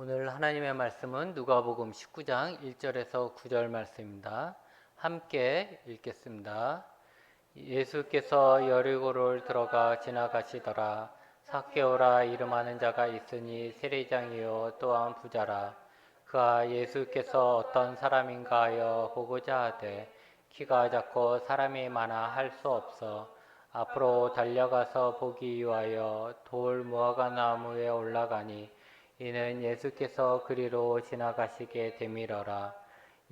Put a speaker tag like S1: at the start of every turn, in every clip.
S1: 오늘 하나님의 말씀은 누가복음 19장 1절에서 9절 말씀입니다. 함께 읽겠습니다. 예수께서 여리고를 들어가 지나가시더라. 삭개오라 이름하는 자가 있으니 세리장이요 또한 부자라. 그가 예수께서 어떤 사람인가 하여 보고자 하되 키가 작고 사람이 많아 할 수 없어 앞으로 달려가서 보기 위하여 돌 무화과 나무에 올라가니 이는 예수께서 그리로 지나가시게 되밀어라.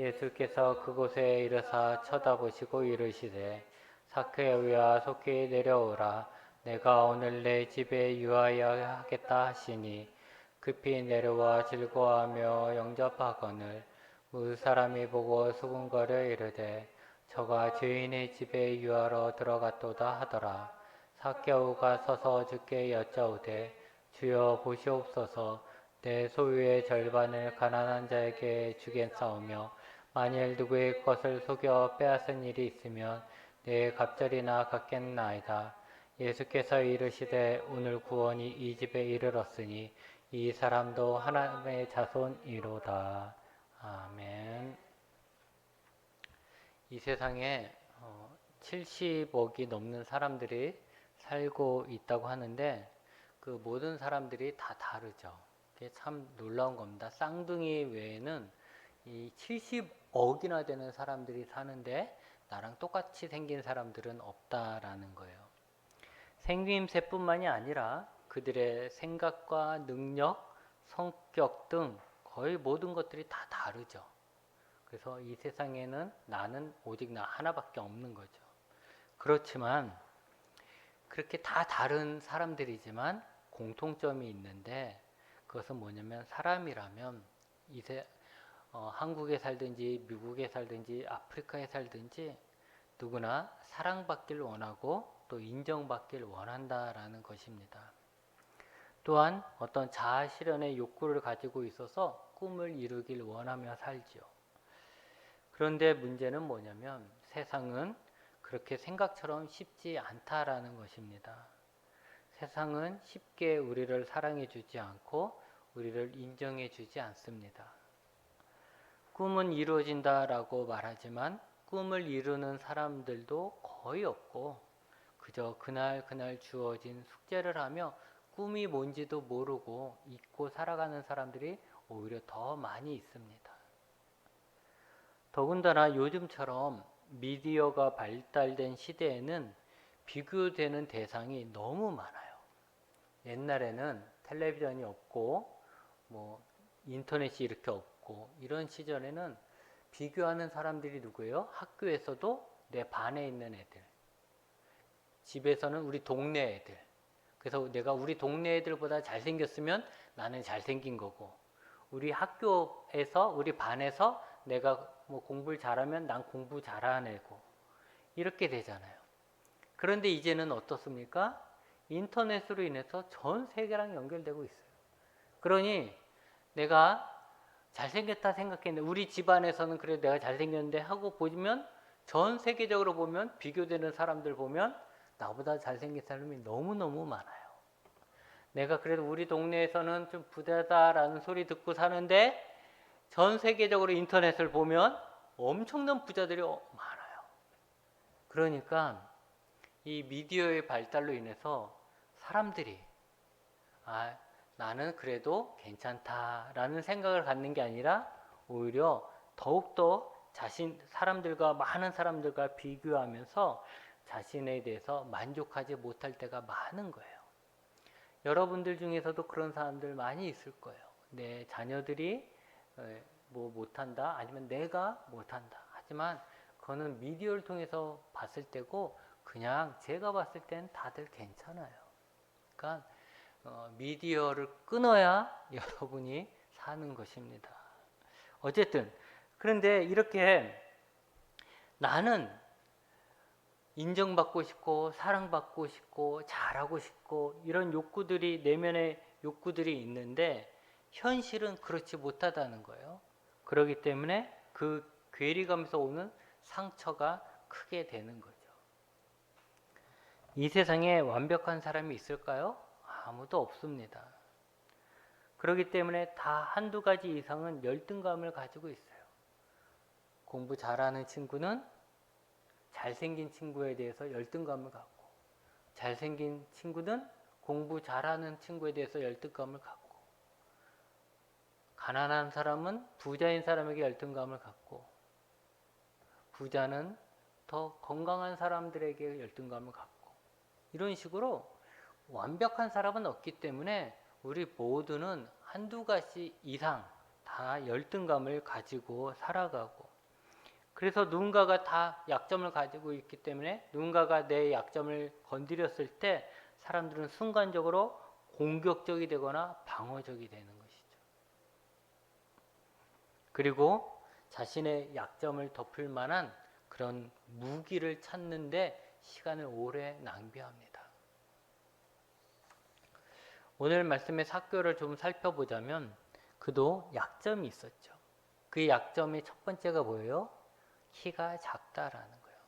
S1: 예수께서 그곳에 이르사 쳐다보시고 이르시되 삭개오야 속히 내려오라. 내가 오늘 내 집에 유하여 하겠다 하시니 급히 내려와 즐거워하며 영접하거늘 무 사람이 보고 수군거려 이르되 저가 주인의 집에 유하러 들어갔도다 하더라. 삭개오가 서서 주께 여짜오되 주여 보시옵소서 내 소유의 절반을 가난한 자에게 주겠사오며 만일 누구의 것을 속여 빼앗은 일이 있으면 내 갑절이나 갚겠나이다. 예수께서 이르시되 오늘 구원이 이 집에 이르렀으니 이 사람도 하나님의 자손이로다. 아멘. 이 세상에 70억이 넘는 사람들이 살고 있다고 하는데 그 모든 사람들이 다 다르죠. 그게 참 놀라운 겁니다. 쌍둥이 외에는 이 70억이나 되는 사람들이 사는데 나랑 똑같이 생긴 사람들은 없다라는 거예요. 생김새뿐만이 아니라 그들의 생각과 능력, 성격 등 거의 모든 것들이 다 다르죠. 그래서 이 세상에는 나는 오직 나 하나밖에 없는 거죠. 그렇지만 그렇게 다 다른 사람들이지만 공통점이 있는데 그것은 뭐냐면 사람이라면 한국에 살든지 미국에 살든지 아프리카에 살든지 누구나 사랑받길 원하고 또 인정받길 원한다라는 것입니다. 또한 어떤 자아 실현의 욕구를 가지고 있어서 꿈을 이루길 원하며 살죠. 그런데 문제는 뭐냐면 세상은 그렇게 생각처럼 쉽지 않다라는 것입니다. 세상은 쉽게 우리를 사랑해 주지 않고 우리를 인정해 주지 않습니다. 꿈은 이루어진다라고 말하지만 꿈을 이루는 사람들도 거의 없고 그저 그날 주어진 숙제를 하며 꿈이 뭔지도 모르고 잊고 살아가는 사람들이 오히려 더 많이 있습니다. 더군다나 요즘처럼 미디어가 발달된 시대에는 비교되는 대상이 너무 많아요. 옛날에는 텔레비전이 없고 인터넷이 이렇게 없고 이런 시절에는 비교하는 사람들이 누구예요? 학교에서도 내 반에 있는 애들, 집에서는 우리 동네 애들. 그래서 내가 우리 동네 애들보다 잘생겼으면 나는 잘생긴 거고, 우리 학교에서 우리 반에서 내가 공부를 잘하면 난 공부 잘하는 애고 이렇게 되잖아요. 그런데 이제는 어떻습니까? 인터넷으로 인해서 전 세계랑 연결되고 있어요. 그러니 내가 잘생겼다 생각했는데 우리 집안에서는 그래 내가 잘생겼는데 하고 보면 전 세계적으로 보면 비교되는 사람들 보면 나보다 잘생긴 사람이 너무너무 많아요. 내가 그래도 우리 동네에서는 좀 부자다라는 소리 듣고 사는데 전 세계적으로 인터넷을 보면 엄청난 부자들이 많아요. 그러니까 이 미디어의 발달로 인해서 사람들이 나는 그래도 괜찮다라는 생각을 갖는 게 아니라 오히려 더욱더 많은 사람들과 비교하면서 자신에 대해서 만족하지 못할 때가 많은 거예요. 여러분들 중에서도 그런 사람들 많이 있을 거예요. 내 자녀들이 못한다 아니면 내가 못한다. 하지만 그거는 미디어를 통해서 봤을 때고 그냥 제가 봤을 땐 다들 괜찮아요. 그러니까 미디어를 끊어야 여러분이 사는 것입니다. 어쨌든 그런데 이렇게 나는 인정받고 싶고 사랑받고 싶고 잘하고 싶고 이런 욕구들이 내면의 욕구들이 있는데 현실은 그렇지 못하다는 거예요. 그렇기 때문에 그 괴리감에서 오는 상처가 크게 되는 거죠. 이 세상에 완벽한 사람이 있을까요? 아무도 없습니다. 그렇기 때문에 다 한두 가지 이상은 열등감을 가지고 있어요. 공부 잘하는 친구는 잘생긴 친구에 대해서 열등감을 갖고, 잘생긴 친구는 공부 잘하는 친구에 대해서 열등감을 갖고, 가난한 사람은 부자인 사람에게 열등감을 갖고, 부자는 더 건강한 사람들에게 열등감을 갖고, 이런 식으로 완벽한 사람은 없기 때문에 우리 모두는 한두 가지 이상 다 열등감을 가지고 살아가고, 그래서 누군가가 다 약점을 가지고 있기 때문에 누군가가 내 약점을 건드렸을 때 사람들은 순간적으로 공격적이 되거나 방어적이 되는 것이죠. 그리고 자신의 약점을 덮을 만한 그런 무기를 찾는데 시간을 오래 낭비합니다. 오늘 말씀의 사교를 좀 살펴보자면 그도 약점이 있었죠. 그 약점의 첫 번째가 뭐예요? 키가 작다라는 거예요.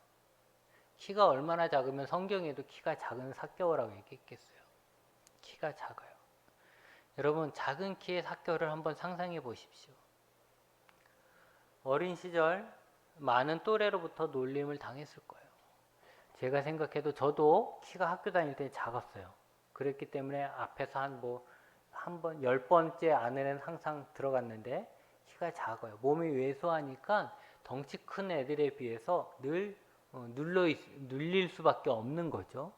S1: 키가 얼마나 작으면 성경에도 키가 작은 사개오라고 얘기했겠어요. 키가 작아요. 여러분, 작은 키의 사개오를 한번 상상해 보십시오. 어린 시절 많은 또래로부터 놀림을 당했을 거예요. 제가 생각해도 저도 키가 학교 다닐 때 작았어요. 그랬기 때문에 앞에서 한 번, 10번째 안에는 항상 들어갔는데 키가 작아요. 몸이 왜소하니까 덩치 큰 애들에 비해서 늘 눌릴 수밖에 없는 거죠.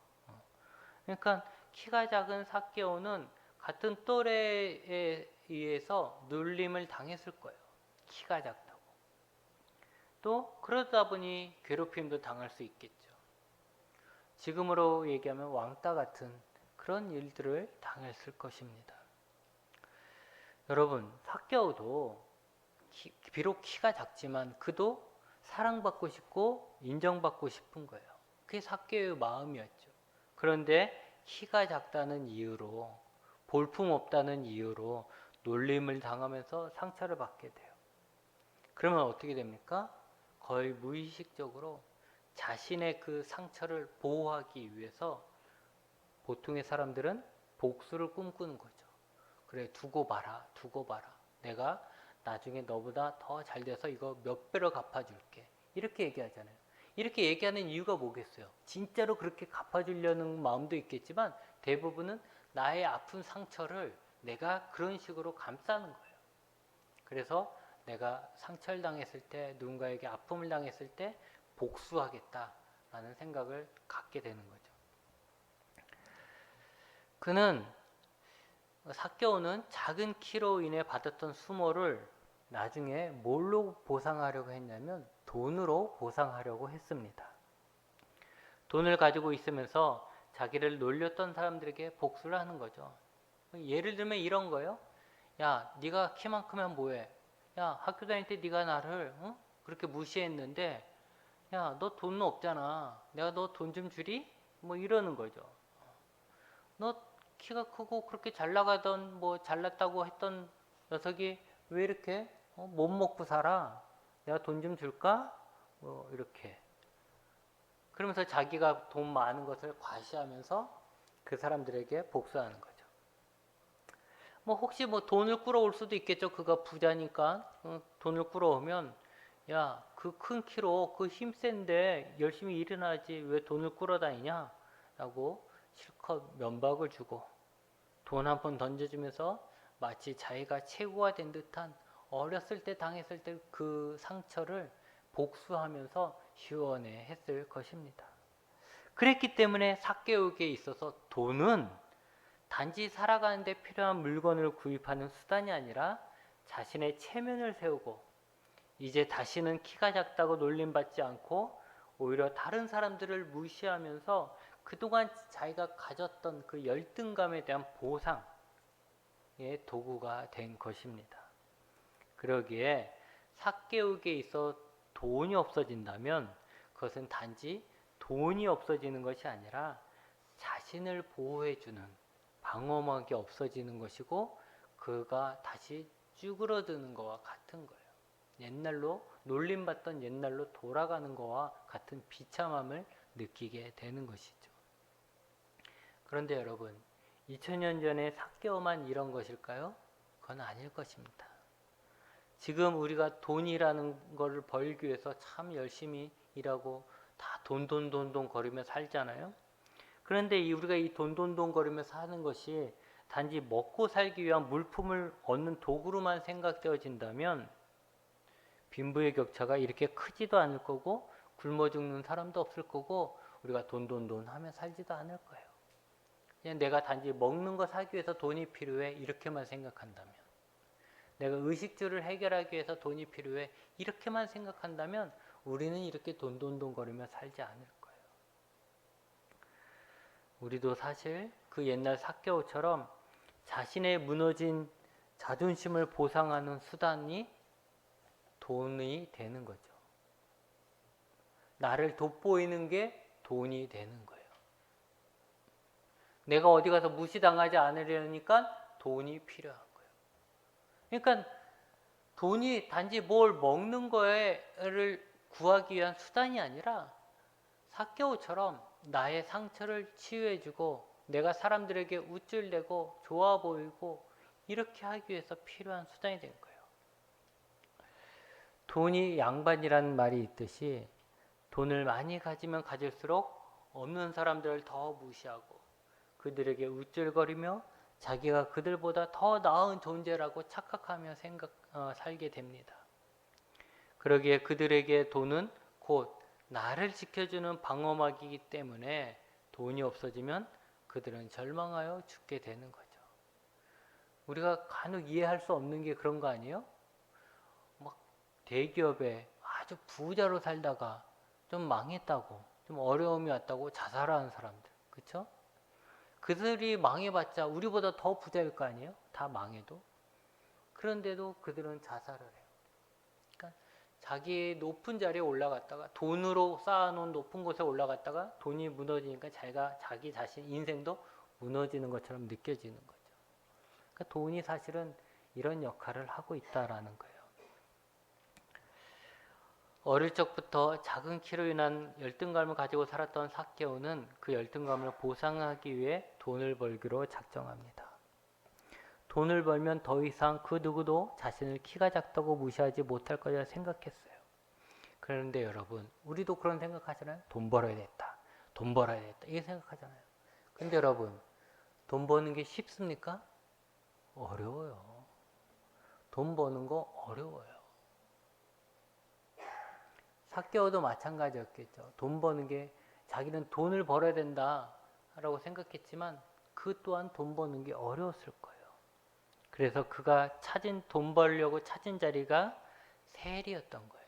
S1: 그러니까 키가 작은 사케오는 같은 또래에 의해서 눌림을 당했을 거예요. 키가 작다고. 또 그러다 보니 괴롭힘도 당할 수 있겠죠. 지금으로 얘기하면 왕따 같은 그런 일들을 당했을 것입니다. 여러분, 사케오도 비록 키가 작지만 그도 사랑받고 싶고 인정받고 싶은 거예요. 그게 사케오의 마음이었죠. 그런데 키가 작다는 이유로, 볼품없다는 이유로 놀림을 당하면서 상처를 받게 돼요. 그러면 어떻게 됩니까? 거의 무의식적으로 자신의 그 상처를 보호하기 위해서 보통의 사람들은 복수를 꿈꾸는 거죠. 그래, 두고 봐라, 두고 봐라. 내가 나중에 너보다 더 잘 돼서 이거 몇 배로 갚아줄게. 이렇게 얘기하잖아요. 이렇게 얘기하는 이유가 뭐겠어요? 진짜로 그렇게 갚아주려는 마음도 있겠지만 대부분은 나의 아픈 상처를 내가 그런 식으로 감싸는 거예요. 그래서 내가 상처를 당했을 때, 누군가에게 아픔을 당했을 때 복수하겠다라는 생각을 갖게 되는 거죠. 그는 사케오는 작은 키로 인해 받았던 수모를 나중에 뭘로 보상하려고 했냐면 돈으로 보상하려고 했습니다. 돈을 가지고 있으면서 자기를 놀렸던 사람들에게 복수를 하는 거죠. 예를 들면 이런 거예요. 야, 네가 키만 크면 뭐해? 야, 학교 다닐 때 네가 나를 그렇게 무시했는데 야, 너 돈 없잖아. 내가 너 돈 좀 주리? 뭐 이러는 거죠. 너 키가 크고 그렇게 잘 나가던 잘났다고 했던 녀석이 왜 이렇게 못 먹고 살아? 내가 돈 좀 줄까? 이렇게. 그러면서 자기가 돈 많은 것을 과시하면서 그 사람들에게 복수하는 거죠. 혹시 돈을 끌어올 수도 있겠죠. 그가 부자니까 돈을 끌어오면 야, 그 큰 키로 그 힘센데 열심히 일어나지 왜 돈을 끌어다니냐? 라고 실컷 면박을 주고 돈 한 푼 던져주면서 마치 자기가 최고가 된 듯한 어렸을 때 당했을 때 그 상처를 복수하면서 시원해 했을 것입니다. 그랬기 때문에 사개오에게 있어서 돈은 단지 살아가는 데 필요한 물건을 구입하는 수단이 아니라 자신의 체면을 세우고 이제 다시는 키가 작다고 놀림받지 않고 오히려 다른 사람들을 무시하면서 그동안 자기가 가졌던 그 열등감에 대한 보상의 도구가 된 것입니다. 그러기에 사개오에게 있어 돈이 없어진다면 그것은 단지 돈이 없어지는 것이 아니라 자신을 보호해주는 방어막이 없어지는 것이고 그가 다시 쭈그러드는 것과 같은 거예요. 옛날로 놀림받던 옛날로 돌아가는 것과 같은 비참함을 느끼게 되는 것이죠. 그런데 여러분, 2000년 전에 사개오만 이런 것일까요? 그건 아닐 것입니다. 지금 우리가 돈이라는 것을 벌기 위해서 참 열심히 일하고 다 돈돈돈돈 거리며 살잖아요. 그런데 우리가 이 돈돈돈 거리며 사는 것이 단지 먹고 살기 위한 물품을 얻는 도구로만 생각되어진다면 빈부의 격차가 이렇게 크지도 않을 거고 굶어 죽는 사람도 없을 거고 우리가 돈돈돈 하며 살지도 않을 거예요. 그냥 내가 단지 먹는 거 사기 위해서 돈이 필요해 이렇게만 생각한다면, 내가 의식주를 해결하기 위해서 돈이 필요해 이렇게만 생각한다면 우리는 이렇게 돈돈돈 거리며 살지 않을 거예요. 우리도 사실 그 옛날 삭개오처럼 자신의 무너진 자존심을 보상하는 수단이 돈이 되는 거죠. 나를 돋보이는 게 돈이 되는 거예요. 내가 어디 가서 무시당하지 않으려니까 돈이 필요한 거예요. 그러니까 돈이 단지 뭘 먹는 거를 구하기 위한 수단이 아니라 삭개오처럼 나의 상처를 치유해주고 내가 사람들에게 우쭐대고 좋아 보이고 이렇게 하기 위해서 필요한 수단이 된 거예요. 돈이 양반이라는 말이 있듯이 돈을 많이 가지면 가질수록 없는 사람들을 더 무시하고 그들에게 우쭐거리며 자기가 그들보다 더 나은 존재라고 착각하며 살게 됩니다. 그러기에 그들에게 돈은 곧 나를 지켜주는 방어막이기 때문에 돈이 없어지면 그들은 절망하여 죽게 되는 거죠. 우리가 간혹 이해할 수 없는 게 그런 거 아니에요? 막 대기업에 아주 부자로 살다가 좀 망했다고, 좀 어려움이 왔다고 자살하는 사람들, 그렇죠? 그들이 망해봤자 우리보다 더 부자일 거 아니에요? 다 망해도. 그런데도 그들은 자살을 해요. 그러니까 자기 높은 자리에 올라갔다가 돈으로 쌓아놓은 높은 곳에 올라갔다가 돈이 무너지니까 자기 자신 인생도 무너지는 것처럼 느껴지는 거죠. 그러니까 돈이 사실은 이런 역할을 하고 있다라는 거예요. 어릴 적부터 작은 키로 인한 열등감을 가지고 살았던 삭개오는 그 열등감을 보상하기 위해 돈을 벌기로 작정합니다. 돈을 벌면 더 이상 그 누구도 자신을 키가 작다고 무시하지 못할 거라 생각했어요. 그런데 여러분, 우리도 그런 생각하잖아요. 돈 벌어야 됐다. 돈 벌어야 됐다. 이게 생각하잖아요. 근데 여러분, 돈 버는 게 쉽습니까? 어려워요. 돈 버는 거 어려워요. 삭개오도 마찬가지였겠죠. 돈 버는 게 자기는 돈을 벌어야 된다라고 생각했지만 그 또한 돈 버는 게 어려웠을 거예요. 그래서 그가 돈 벌려고 찾은 자리가 세리였던 거예요.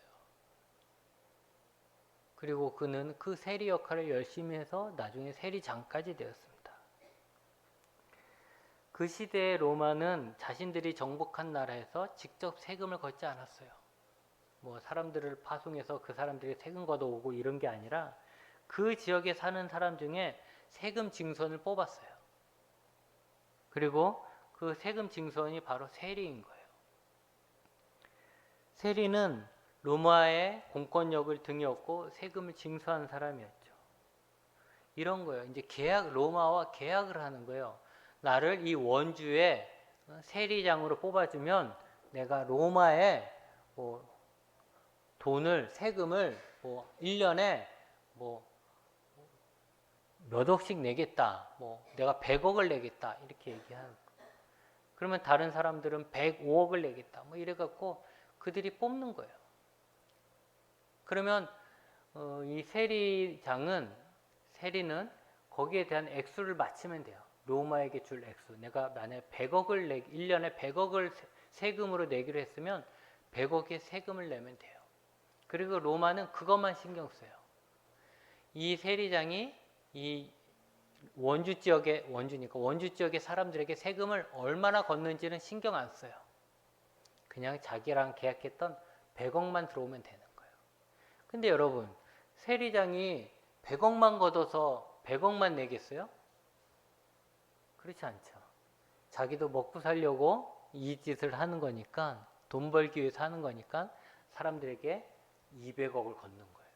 S1: 그리고 그는 그 세리 역할을 열심히 해서 나중에 세리장까지 되었습니다. 그 시대의 로마는 자신들이 정복한 나라에서 직접 세금을 걷지 않았어요. 뭐 사람들을 파송해서 그 사람들이 세금 걷어오고 이런 게 아니라 그 지역에 사는 사람 중에 세금 징수원을 뽑았어요. 그리고 그 세금 징수원이 바로 세리인 거예요. 세리는 로마의 공권력을 등에 업고 세금을 징수한 사람이었죠. 이런 거예요. 이제 로마와 계약을 하는 거예요. 나를 이 원주의 세리장으로 뽑아주면 내가 로마에 세금을 1년에 몇 억씩 내겠다. 내가 100억을 내겠다. 이렇게 얘기하는 거예요. 그러면 다른 사람들은 105억을 내겠다. 이래갖고 그들이 뽑는 거예요. 그러면 이 세리는 거기에 대한 액수를 맞추면 돼요. 로마에게 줄 액수. 내가 만약에 1년에 100억을 세금으로 내기로 했으면 100억의 세금을 내면 돼요. 그리고 로마는 그것만 신경 써요. 이 세리장이 이 원주 지역의 사람들에게 세금을 얼마나 걷는지는 신경 안 써요. 그냥 자기랑 계약했던 100억만 들어오면 되는 거예요. 근데 여러분, 세리장이 100억만 걷어서 100억만 내겠어요? 그렇지 않죠. 자기도 먹고 살려고 이 짓을 하는 거니까, 돈 벌기 위해서 하는 거니까 사람들에게 200억을 걷는 거예요.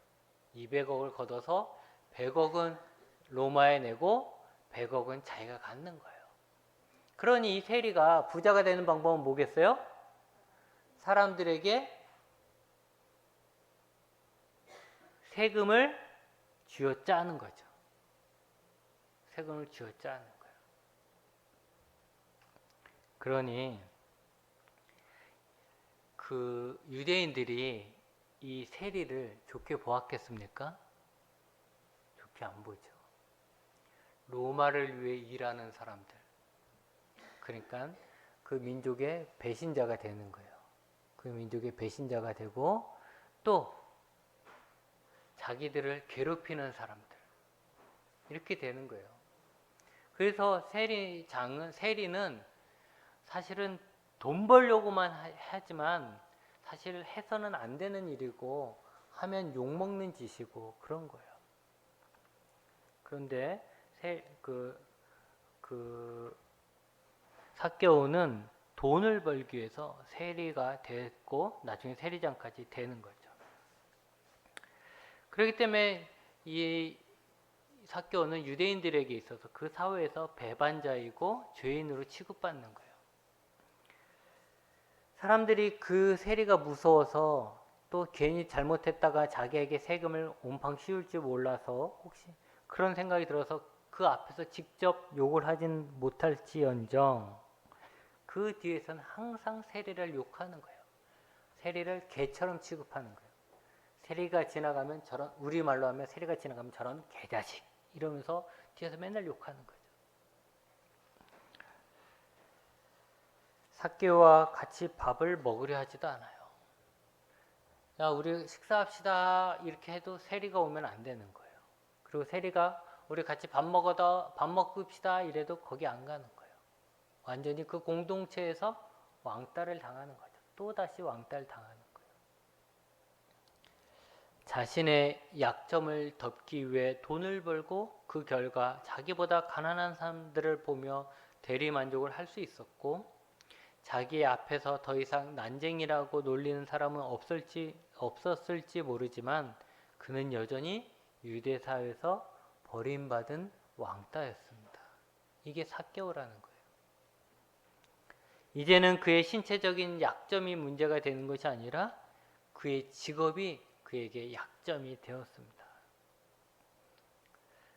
S1: 200억을 걷어서 100억은 로마에 내고 100억은 자기가 갖는 거예요. 그러니 이 세리가 부자가 되는 방법은 뭐겠어요? 사람들에게 세금을 쥐어짜는 거죠. 세금을 쥐어짜는 거예요. 그러니 그 유대인들이 이 세리를 좋게 보았겠습니까? 좋게 안 보죠. 로마를 위해 일하는 사람들. 그러니까 그 민족의 배신자가 되는 거예요. 그 민족의 배신자가 되고 또 자기들을 괴롭히는 사람들. 이렇게 되는 거예요. 그래서 세리는 사실은 돈 벌려고만 하지만 사실 해서는 안 되는 일이고 하면 욕먹는 짓이고 그런 거예요. 그런데 삭개오는 돈을 벌기 위해서 세리가 됐고 나중에 세리장까지 되는 거죠. 그렇기 때문에 이 삭개오는 유대인들에게 있어서 그 사회에서 배반자이고 죄인으로 취급받는 거예요. 사람들이 그 세리가 무서워서 또 괜히 잘못했다가 자기에게 세금을 온팡 씌울지 몰라서 혹시 그런 생각이 들어서 그 앞에서 직접 욕을 하진 못할지언정 그 뒤에서는 항상 세리를 욕하는 거예요. 세리를 개처럼 취급하는 거예요. 세리가 지나가면 저런, 우리말로 하면 세리가 지나가면 저런 개자식 이러면서 뒤에서 맨날 욕하는 거죠. 삭개오와 같이 밥을 먹으려 하지도 않아요. 야, 우리 식사합시다 이렇게 해도 세리가 오면 안 되는 거예요. 그리고 세리가 우리 같이 밥 먹읍시다 이래도 거기 안 가는 거예요. 완전히 그 공동체에서 왕따를 당하는 거죠. 또다시 왕따를 당하는 거예요. 자신의 약점을 덮기 위해 돈을 벌고 그 결과 자기보다 가난한 사람들을 보며 대리만족을 할 수 있었고 자기 앞에서 더 이상 난쟁이라고 놀리는 사람은 없었을지 모르지만 그는 여전히 유대 사회에서 버림받은 왕따였습니다. 이게 삭개오라는 거예요. 이제는 그의 신체적인 약점이 문제가 되는 것이 아니라 그의 직업이 그에게 약점이 되었습니다.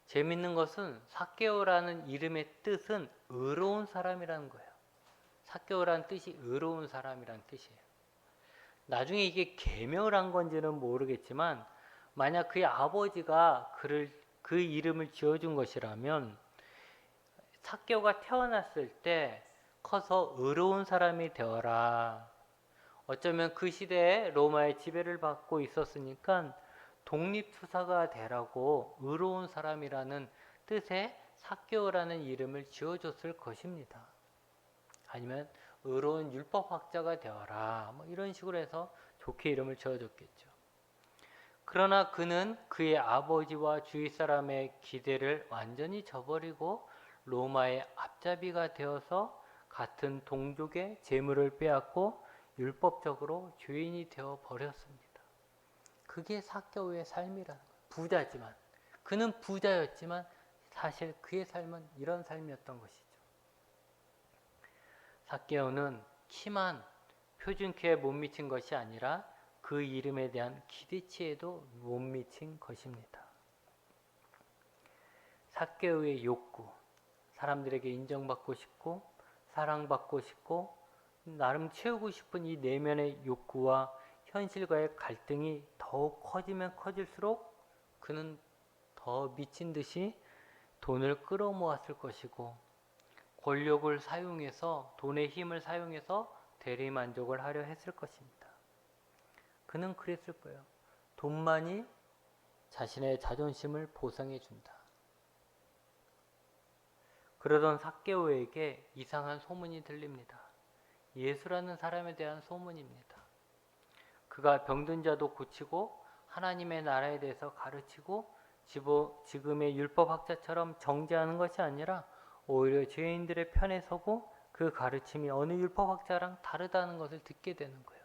S1: 재밌는 것은 삭개오라는 이름의 뜻은 의로운 사람이라는 거예요. 삭개오라는 뜻이 의로운 사람이라는 뜻이에요. 나중에 이게 계명을 한 건지는 모르겠지만 만약 그의 아버지가 그 이름을 지어준 것이라면 삭개오가 태어났을 때 커서 의로운 사람이 되어라. 어쩌면 그 시대에 로마의 지배를 받고 있었으니까 독립투사가 되라고 의로운 사람이라는 뜻의 삭개오라는 이름을 지어줬을 것입니다. 아니면 의로운 율법학자가 되어라. 뭐 이런 식으로 해서 좋게 이름을 지어줬겠죠. 그러나 그는 그의 아버지와 주위 사람의 기대를 완전히 저버리고 로마의 앞잡이가 되어서 같은 동족의 재물을 빼앗고 율법적으로 죄인이 되어 버렸습니다. 그게 삭개오의 삶이라는 거예요. 부자지만 그는 부자였지만 사실 그의 삶은 이런 삶이었던 것이죠. 삭개오는 키만 표준 키에 못 미친 것이 아니라 그 이름에 대한 기대치에도 못 미친 것입니다. 삭개오의 욕구, 사람들에게 인정받고 싶고 사랑받고 싶고 나름 채우고 싶은 이 내면의 욕구와 현실과의 갈등이 더욱 커지면 커질수록 그는 더 미친 듯이 돈을 끌어모았을 것이고 권력을 사용해서 돈의 힘을 사용해서 대리만족을 하려 했을 것입니다. 그는 그랬을 거예요. 돈만이 자신의 자존심을 보상해 준다. 그러던 삭개오에게 이상한 소문이 들립니다. 예수라는 사람에 대한 소문입니다. 그가 병든 자도 고치고 하나님의 나라에 대해서 가르치고 지금의 율법학자처럼 정죄하는 것이 아니라 오히려 죄인들의 편에 서고 그 가르침이 어느 율법학자랑 다르다는 것을 듣게 되는 거예요.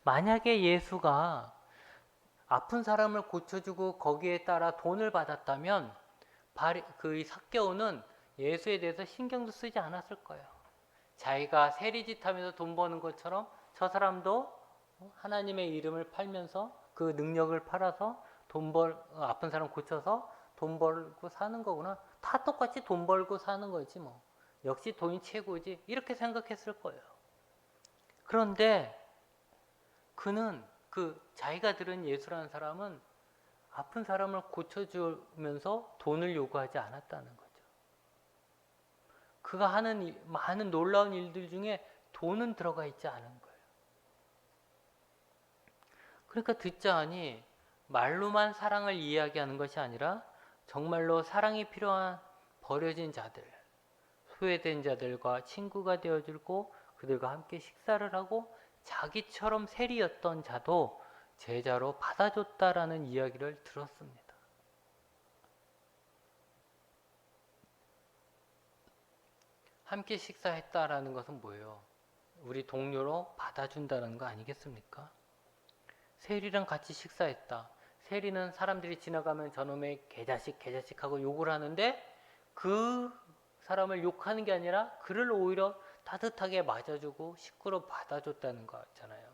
S1: 만약에 예수가 아픈 사람을 고쳐주고 거기에 따라 돈을 받았다면 그 삭개오는 예수에 대해서 신경도 쓰지 않았을 거예요. 자기가 세리짓 하면서 돈 버는 것처럼 저 사람도 하나님의 이름을 팔면서 그 능력을 팔아서 아픈 사람 고쳐서 돈 벌고 사는 거구나. 다 똑같이 돈 벌고 사는 거지 뭐. 역시 돈이 최고지. 이렇게 생각했을 거예요. 그런데 그는 자기가 들은 예수라는 사람은 아픈 사람을 고쳐주면서 돈을 요구하지 않았다는 거죠. 그가 하는 많은 놀라운 일들 중에 돈은 들어가 있지 않은 거예요. 그러니까 듣자하니 말로만 사랑을 이야기하는 것이 아니라 정말로 사랑이 필요한 버려진 자들, 소외된 자들과 친구가 되어주고 그들과 함께 식사를 하고 자기처럼 세리였던 자도 제자로 받아줬다라는 이야기를 들었습니다. 함께 식사했다라는 것은 뭐예요? 우리 동료로 받아준다는 거 아니겠습니까? 세리랑 같이 식사했다. 세리는 사람들이 지나가면 저놈의 개자식 하고 욕을 하는데 그 사람을 욕하는 게 아니라 그를 오히려 따뜻하게 맞아주고 식구로 받아줬다는 거잖아요.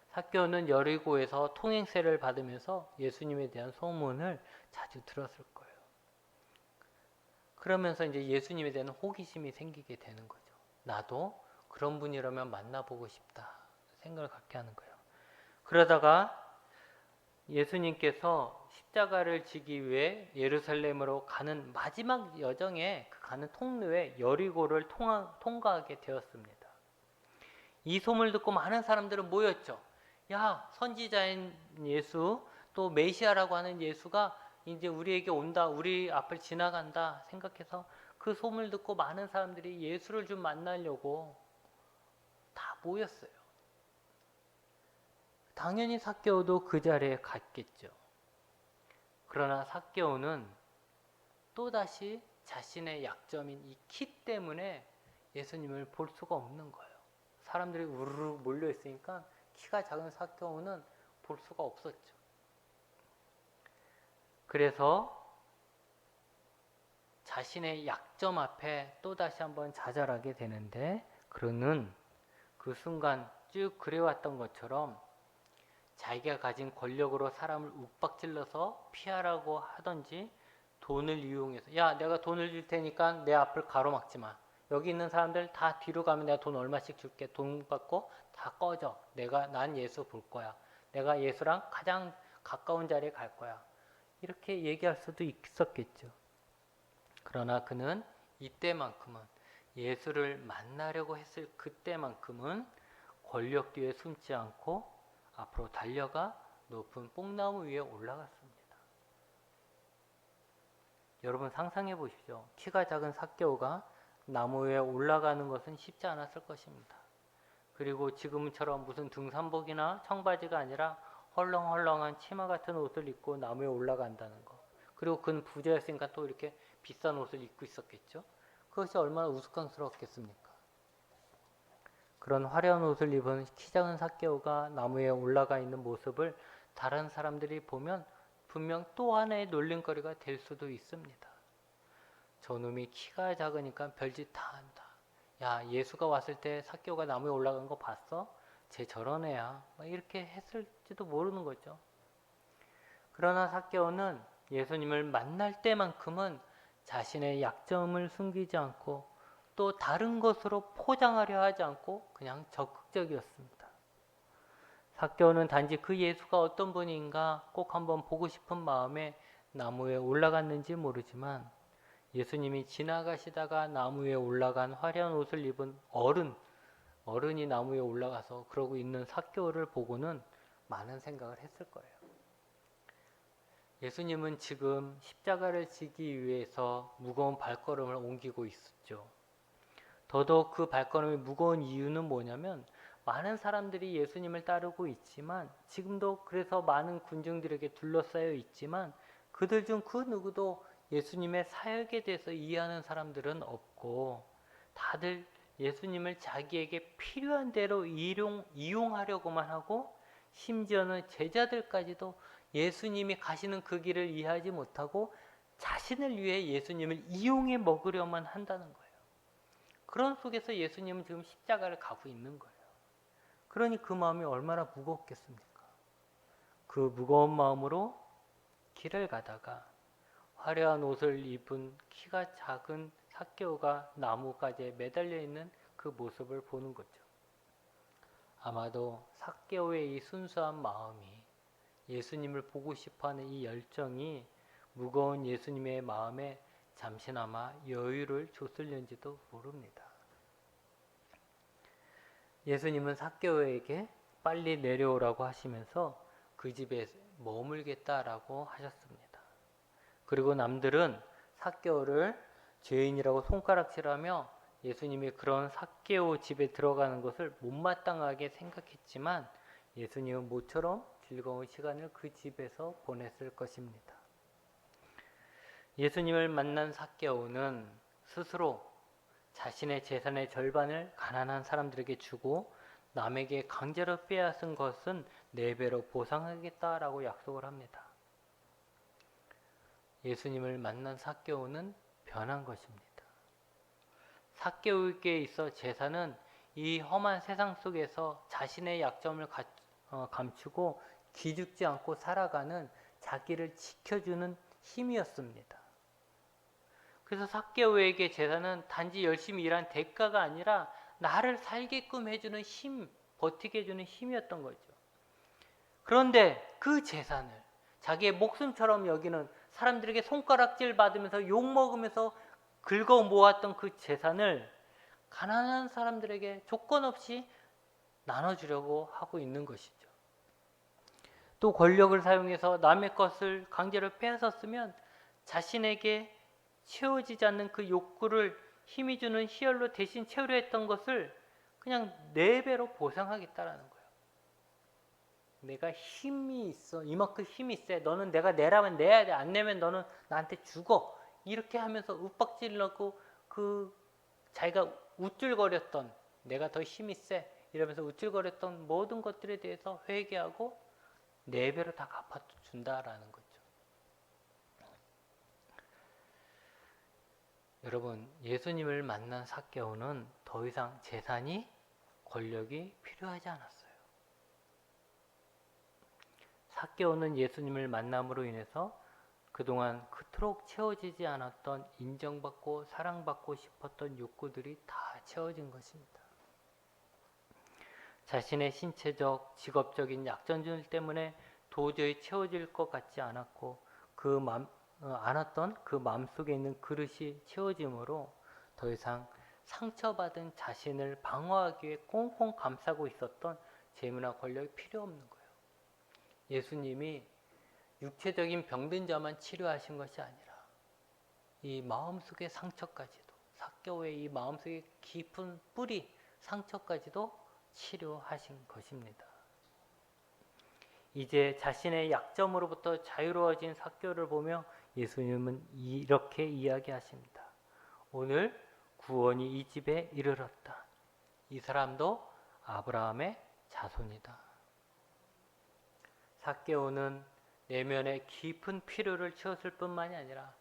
S1: 삭개오는 여리고에서 통행세를 받으면서 예수님에 대한 소문을 자주 들었을 거예요. 그러면서 이제 예수님에 대한 호기심이 생기게 되는 거죠. 나도 그런 분이라면 만나보고 싶다 생각을 갖게 하는 거예요. 그러다가 예수님께서 십자가를 지기 위해 예루살렘으로 가는 마지막 여정에 가는 통로에 여리고를 통과하게 되었습니다. 이 소문을 듣고 많은 사람들은 모였죠. 야, 선지자인 예수, 또 메시아라고 하는 예수가 이제 우리에게 온다, 우리 앞을 지나간다 생각해서 그 소문을 듣고 많은 사람들이 예수를 좀 만나려고 다 모였어요. 당연히 삭개오도 그 자리에 갔겠죠. 그러나 삭개오는 또다시 자신의 약점인 이 키 때문에 예수님을 볼 수가 없는 거예요. 사람들이 우르르 몰려 있으니까 키가 작은 삭개오는 볼 수가 없었죠. 그래서 자신의 약점 앞에 또다시 한번 좌절하게 되는데 그는 그 순간 쭉 그래왔던 것처럼 자기가 가진 권력으로 사람을 윽박질러서 피하라고 하던지 돈을 이용해서 야, 내가 돈을 줄 테니까 내 앞을 가로막지 마. 여기 있는 사람들 다 뒤로 가면 내가 돈 얼마씩 줄게. 돈 받고 다 꺼져. 난 예수 볼 거야. 내가 예수랑 가장 가까운 자리에 갈 거야. 이렇게 얘기할 수도 있었겠죠. 그러나 그는 이때만큼은 예수를 만나려고 했을 그때만큼은 권력 뒤에 숨지 않고 앞으로 달려가 높은 뽕나무 위에 올라갔습니다. 여러분 상상해 보십시오. 키가 작은 삭개오가 나무 위에 올라가는 것은 쉽지 않았을 것입니다. 그리고 지금처럼 무슨 등산복이나 청바지가 아니라 헐렁헐렁한 치마 같은 옷을 입고 나무에 올라간다는 거. 그리고 그는 부자였으니까 또 이렇게 비싼 옷을 입고 있었겠죠. 그것이 얼마나 우스꽝스러웠겠습니까? 그런 화려한 옷을 입은 키 작은 삭개오가 나무에 올라가 있는 모습을 다른 사람들이 보면 분명 또 하나의 놀림거리가 될 수도 있습니다. 저놈이 키가 작으니까 별짓 다 한다. 야, 예수가 왔을 때 삭개오가 나무에 올라간 거 봤어? 쟤 저런 애야. 이렇게 했을지도 모르는 거죠. 그러나 삭개오는 예수님을 만날 때만큼은 자신의 약점을 숨기지 않고 또 다른 것으로 포장하려 하지 않고 그냥 적극적이었습니다. 삭개오는 단지 그 예수가 어떤 분인가 꼭 한번 보고 싶은 마음에 나무에 올라갔는지 모르지만 예수님이 지나가시다가 나무 위에 올라간 화려한 옷을 입은 어른이 나무 위에 올라가서 그러고 있는 삭개오를 보고는 많은 생각을 했을 거예요. 예수님은 지금 십자가를 지기 위해서 무거운 발걸음을 옮기고 있었죠. 더더욱 그 발걸음이 무거운 이유는 뭐냐면 많은 사람들이 예수님을 따르고 있지만 지금도 그래서 많은 군중들에게 둘러싸여 있지만 그들 중 그 누구도 예수님의 사역에 대해서 이해하는 사람들은 없고 다들 예수님을 자기에게 필요한 대로 이용하려고만 하고 심지어는 제자들까지도 예수님이 가시는 그 길을 이해하지 못하고 자신을 위해 예수님을 이용해 먹으려만 한다는 거예요. 그런 속에서 예수님은 지금 십자가를 가고 있는 거예요. 그러니 그 마음이 얼마나 무겁겠습니까? 그 무거운 마음으로 길을 가다가 화려한 옷을 입은 키가 작은 삭개오가 나무가지에 매달려 있는 그 모습을 보는 거죠. 아마도 삭개오의 이 순수한 마음이, 예수님을 보고 싶어하는 이 열정이 무거운 예수님의 마음에 잠시나마 여유를 줬을는지도 모릅니다. 예수님은 삭개오에게 빨리 내려오라고 하시면서 그 집에 머물겠다라고 하셨습니다. 그리고 남들은 삭개오를 죄인이라고 손가락질하며 예수님이 그런 삭개오 집에 들어가는 것을 못마땅하게 생각했지만 예수님은 모처럼 즐거운 시간을 그 집에서 보냈을 것입니다. 예수님을 만난 삭개오는 스스로 자신의 재산의 절반을 가난한 사람들에게 주고 남에게 강제로 빼앗은 것은 4배로 보상하겠다라고 약속을 합니다. 예수님을 만난 삭개오는 변한 것입니다. 삭개오에게 있어 제사는 이 험한 세상 속에서 자신의 약점을 감추고 기죽지 않고 살아가는 자기를 지켜주는 힘이었습니다. 그래서 삭개오에게 제사는 단지 열심히 일한 대가가 아니라 나를 살게끔 해주는 힘, 버티게 해주는 힘이었던 거죠. 그런데 그 제사를 자기의 목숨처럼 여기는, 사람들에게 손가락질 받으면서 욕먹으면서 긁어 모았던 그 재산을 가난한 사람들에게 조건 없이 나눠주려고 하고 있는 것이죠. 또 권력을 사용해서 남의 것을 강제로 빼앗았으면 자신에게 채워지지 않는 그 욕구를 힘이 주는 희열로 대신 채우려 했던 것을 그냥 4배로 보상하겠다라는 거예요. 내가 힘이 있어, 이만큼 힘이 세, 너는 내가 내라면 내야 돼, 안 내면 너는 나한테 죽어, 이렇게 하면서 윽박질르고 그 자기가 우쭐거렸던, 내가 더 힘이 세 이러면서 우쭐거렸던 모든 것들에 대해서 회개하고 4배로 다 갚아준다라는 거죠. 여러분, 예수님을 만난 삭개오는 더 이상 재산이, 권력이 필요하지 않았어요. 삭개오는 예수님을 만남으로 인해서 그동안 그토록 채워지지 않았던 인정받고 사랑받고 싶었던 욕구들이 다 채워진 것입니다. 자신의 신체적, 직업적인 약점들 때문에 도저히 채워질 것 같지 않았고 않았던 그 마음속에 있는 그릇이 채워짐으로 더 이상 상처받은 자신을 방어하기 위해 꽁꽁 감싸고 있었던 재물이나 권력이 필요 없는 거예요. 예수님이 육체적인 병든 자만 치료하신 것이 아니라 이 마음속의 상처까지도, 삭개오의 이 마음속의 깊은 뿌리, 상처까지도 치료하신 것입니다. 이제 자신의 약점으로부터 자유로워진 삭개오를 보며 예수님은 이렇게 이야기하십니다. 오늘 구원이 이 집에 이르렀다. 이 사람도 아브라함의 자손이다. 삭개오는 내면의 깊은 필요를 채웠을 뿐만이 아니라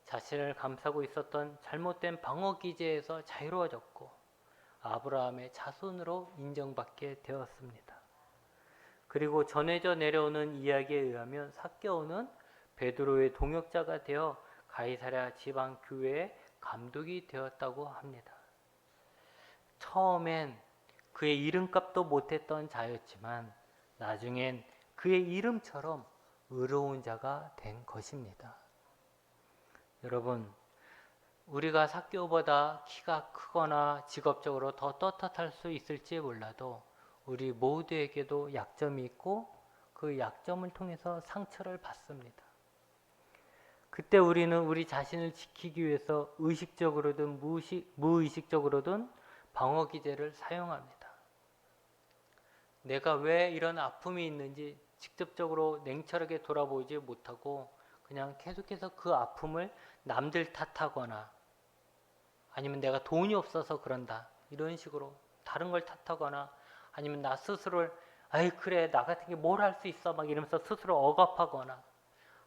S1: 자신을 감싸고 있었던 잘못된 방어 기제에서 자유로워졌고 아브라함의 자손으로 인정받게 되었습니다. 그리고 전해져 내려오는 이야기에 의하면 삭개오는 베드로의 동역자가 되어 가이사랴 지방 교회의 감독이 되었다고 합니다. 처음엔 그의 이름값도 못했던 자였지만 나중엔 그의 이름처럼 의로운 자가 된 것입니다. 여러분, 우리가 삭개오보다 키가 크거나 직업적으로 더 떳떳할 수 있을지 몰라도 우리 모두에게도 약점이 있고 그 약점을 통해서 상처를 받습니다. 그때 우리는 우리 자신을 지키기 위해서 의식적으로든 무의식적으로든 방어기제를 사용합니다. 내가 왜 이런 아픔이 있는지 직접적으로 냉철하게 돌아보지 못하고 그냥 계속해서 그 아픔을 남들 탓하거나 아니면 내가 돈이 없어서 그런다 이런 식으로 다른 걸 탓하거나 아니면 나 스스로를 아이 그래 나 같은 게 뭘 할 수 있어 막 이러면서 스스로 억압하거나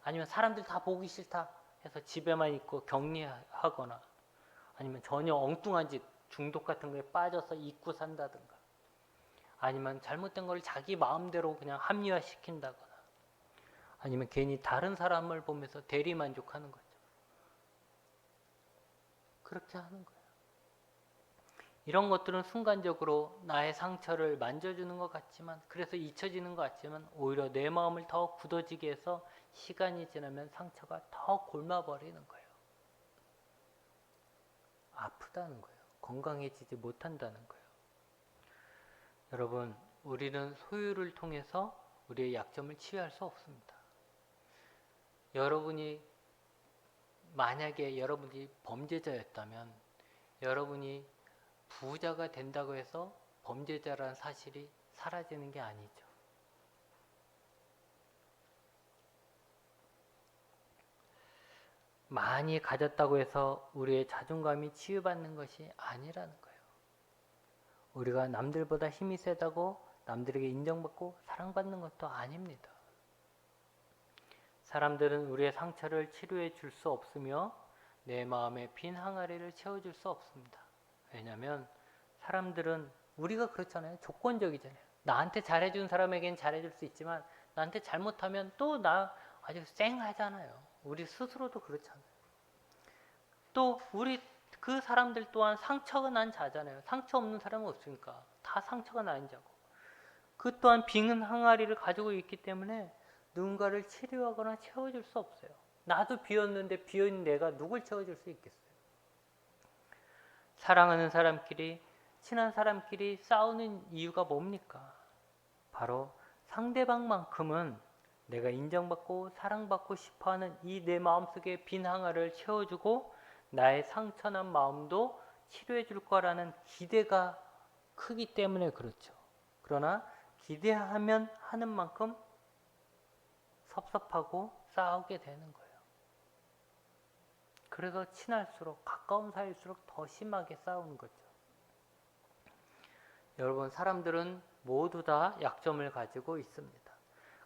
S1: 아니면 사람들 다 보기 싫다 해서 집에만 있고 격리하거나 아니면 전혀 엉뚱한 짓, 중독 같은 거에 빠져서 잊고 산다든가 아니면 잘못된 걸 자기 마음대로 그냥 합리화시킨다거나 아니면 괜히 다른 사람을 보면서 대리만족하는 거죠. 그렇게 하는 거예요. 이런 것들은 순간적으로 나의 상처를 만져주는 것 같지만 그래서 잊혀지는 것 같지만 오히려 내 마음을 더 굳어지게 해서 시간이 지나면 상처가 더 골마버리는 거예요. 아프다는 거예요. 건강해지지 못한다는 거예요. 여러분, 우리는 소유를 통해서 우리의 약점을 치유할 수 없습니다. 만약에 여러분이 범죄자였다면 여러분이 부자가 된다고 해서 범죄자라는 사실이 사라지는 게 아니죠. 많이 가졌다고 해서 우리의 자존감이 치유받는 것이 아니라는 거예요. 우리가 남들보다 힘이 세다고 남들에게 인정받고 사랑받는 것도 아닙니다. 사람들은 우리의 상처를 치료해 줄 수 없으며 내 마음의 빈 항아리를 채워줄 수 없습니다. 왜냐하면 사람들은 우리가 그렇잖아요. 조건적이잖아요. 나한테 잘해준 사람에겐 잘해줄 수 있지만 나한테 잘못하면 또 나 아주 쌩하잖아요. 우리 스스로도 그렇잖아요. 또 우리 그 사람들 또한 상처가 난 자잖아요. 상처 없는 사람은 없으니까 다 상처가 난 자고 그 또한 빈 항아리를 가지고 있기 때문에 누군가를 치료하거나 채워줄 수 없어요. 나도 비었는데 비어있는 내가 누굴 채워줄 수 있겠어요. 사랑하는 사람끼리 친한 사람끼리 싸우는 이유가 뭡니까? 바로 상대방만큼은 내가 인정받고 사랑받고 싶어하는 이 내 마음속의 빈 항아리를 채워주고 나의 상처난 마음도 치료해 줄 거라는 기대가 크기 때문에 그렇죠. 그러나 기대하면 하는 만큼 섭섭하고 싸우게 되는 거예요. 그래서 친할수록 가까운 사이일수록 더 심하게 싸우는 거죠. 여러분, 사람들은 모두 다 약점을 가지고 있습니다.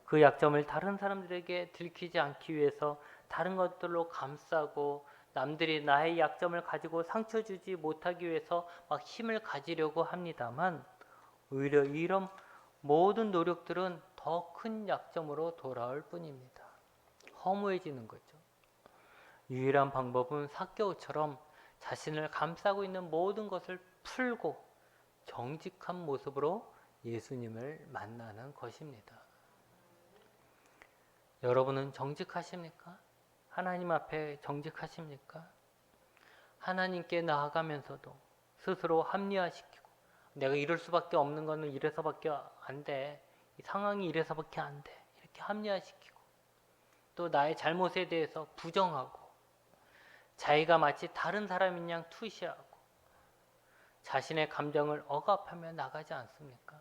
S1: 그 약점을 다른 사람들에게 들키지 않기 위해서 다른 것들로 감싸고 남들이 나의 약점을 가지고 상처 주지 못하기 위해서 막 힘을 가지려고 합니다만 오히려 이런 모든 노력들은 더 큰 약점으로 돌아올 뿐입니다. 허무해지는 거죠. 유일한 방법은 삭개오처럼 자신을 감싸고 있는 모든 것을 풀고 정직한 모습으로 예수님을 만나는 것입니다. 여러분은 정직하십니까? 하나님 앞에 정직하십니까? 하나님께 나아가면서도 스스로 합리화시키고 내가 이럴 수밖에 없는 거는 이래서밖에 안 돼. 이 상황이 이래서밖에 안 돼. 이렇게 합리화시키고 또 나의 잘못에 대해서 부정하고 자기가 마치 다른 사람인 양 투시하고 자신의 감정을 억압하며 나가지 않습니까?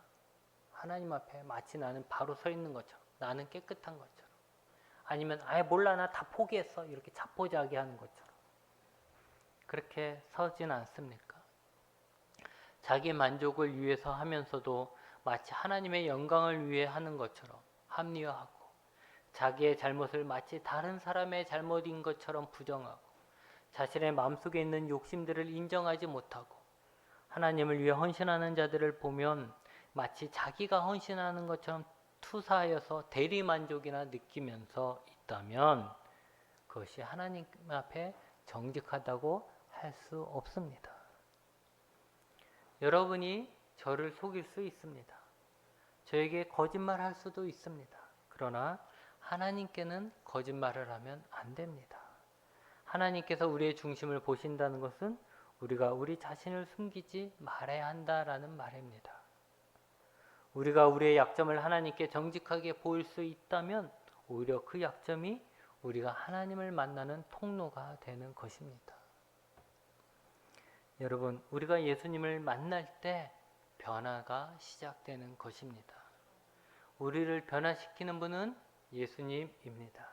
S1: 하나님 앞에 마치 나는 바로 서 있는 것처럼 나는 깨끗한 것처럼 아니면 아예 몰라 나 다 포기했어 이렇게 자포자기하는 것처럼 그렇게 서진 않습니까? 자기 만족을 위해서 하면서도 마치 하나님의 영광을 위해 하는 것처럼 합리화하고 자기의 잘못을 마치 다른 사람의 잘못인 것처럼 부정하고 자신의 마음속에 있는 욕심들을 인정하지 못하고 하나님을 위해 헌신하는 자들을 보면 마치 자기가 헌신하는 것처럼 투사하여서 대리만족이나 느끼면서 있다면 그것이 하나님 앞에 정직하다고 할 수 없습니다. 여러분이 저를 속일 수 있습니다. 저에게 거짓말할 수도 있습니다. 그러나 하나님께는 거짓말을 하면 안 됩니다. 하나님께서 우리의 중심을 보신다는 것은 우리가 우리 자신을 숨기지 말아야 한다라는 말입니다. 우리가 우리의 약점을 하나님께 정직하게 보일 수 있다면 오히려 그 약점이 우리가 하나님을 만나는 통로가 되는 것입니다. 여러분, 우리가 예수님을 만날 때 변화가 시작되는 것입니다. 우리를 변화시키는 분은 예수님입니다.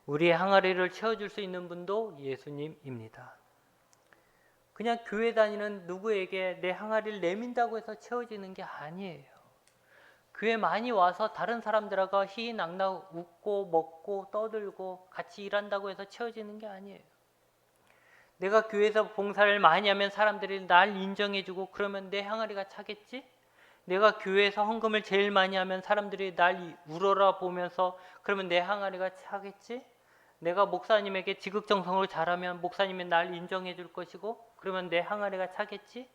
S1: 우리의 항아리를 채워줄 수 있는 분도 예수님입니다. 그냥 교회 다니는 누구에게 내 항아리를 내민다고 해서 채워지는 게 아니에요. 교회 많이 와서 다른 사람들하고 희희낙낙 웃고 먹고 떠들고 같이 일한다고 해서 채워지는 게 아니에요. 내가 교회에서 봉사를 많이 하면 사람들이 날 인정해주고 그러면 내 항아리가 차겠지? 내가 교회에서 헌금을 제일 많이 하면 사람들이 날 우러러 보면서 그러면 내 항아리가 차겠지? 내가 목사님에게 지극정성으로 잘하면 목사님이 날 인정해 줄 것이고 그러면 내 항아리가 차겠지?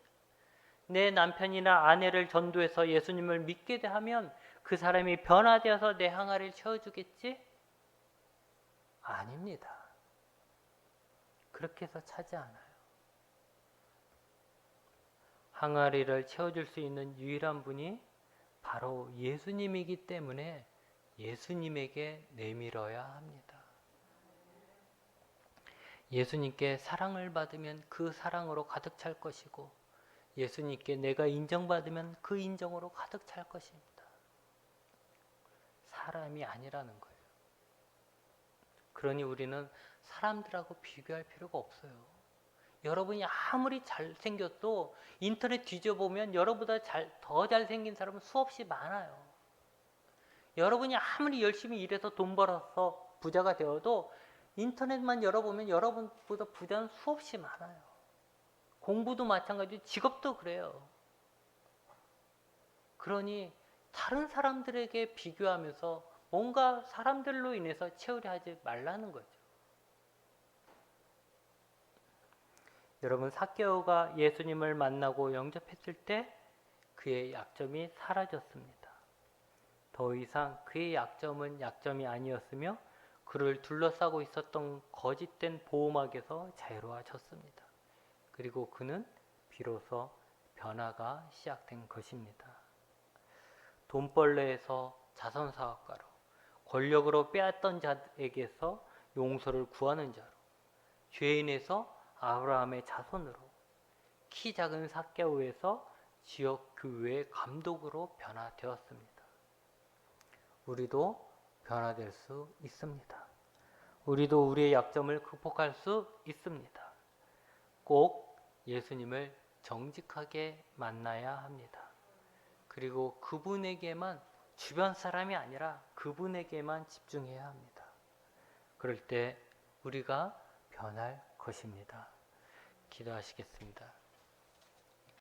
S1: 내 남편이나 아내를 전도해서 예수님을 믿게 하면 그 사람이 변화되어서 내 항아리를 채워주겠지? 아닙니다. 그렇게 해서 차지 않아요. 항아리를 채워줄 수 있는 유일한 분이 바로 예수님이기 때문에 예수님에게 내밀어야 합니다. 예수님께 사랑을 받으면 그 사랑으로 가득 찰 것이고 예수님께 내가 인정받으면 그 인정으로 가득 찰 것입니다. 사람이 아니라는 거예요. 그러니 우리는 사람들하고 비교할 필요가 없어요. 여러분이 아무리 잘생겨도 인터넷 뒤져보면 여러분보다 더 잘생긴 사람은 수없이 많아요. 여러분이 아무리 열심히 일해서 돈 벌어서 부자가 되어도 인터넷만 열어보면 여러분보다 부자는 수없이 많아요. 공부도 마찬가지고 직업도 그래요. 그러니 다른 사람들에게 비교하면서 뭔가 사람들로 인해서 채우려 하지 말라는 거죠. 여러분, 삭개오가 예수님을 만나고 영접했을 때 그의 약점이 사라졌습니다. 더 이상 그의 약점은 약점이 아니었으며 그를 둘러싸고 있었던 거짓된 보호막에서 자유로워졌습니다. 그리고 그는 비로소 변화가 시작된 것입니다. 돈벌레에서 자선사업가로, 권력으로 빼앗던 자에게서 용서를 구하는 자로, 죄인에서 아브라함의 자손으로, 키 작은 삭개오에서 지역 교회의 감독으로 변화되었습니다. 우리도 변화될 수 있습니다. 우리도 우리의 약점을 극복할 수 있습니다. 꼭 예수님을 정직하게 만나야 합니다. 그리고 그분에게만, 주변 사람이 아니라 그분에게만 집중해야 합니다. 그럴 때 우리가 변할 것입니다. 기도하시겠습니다.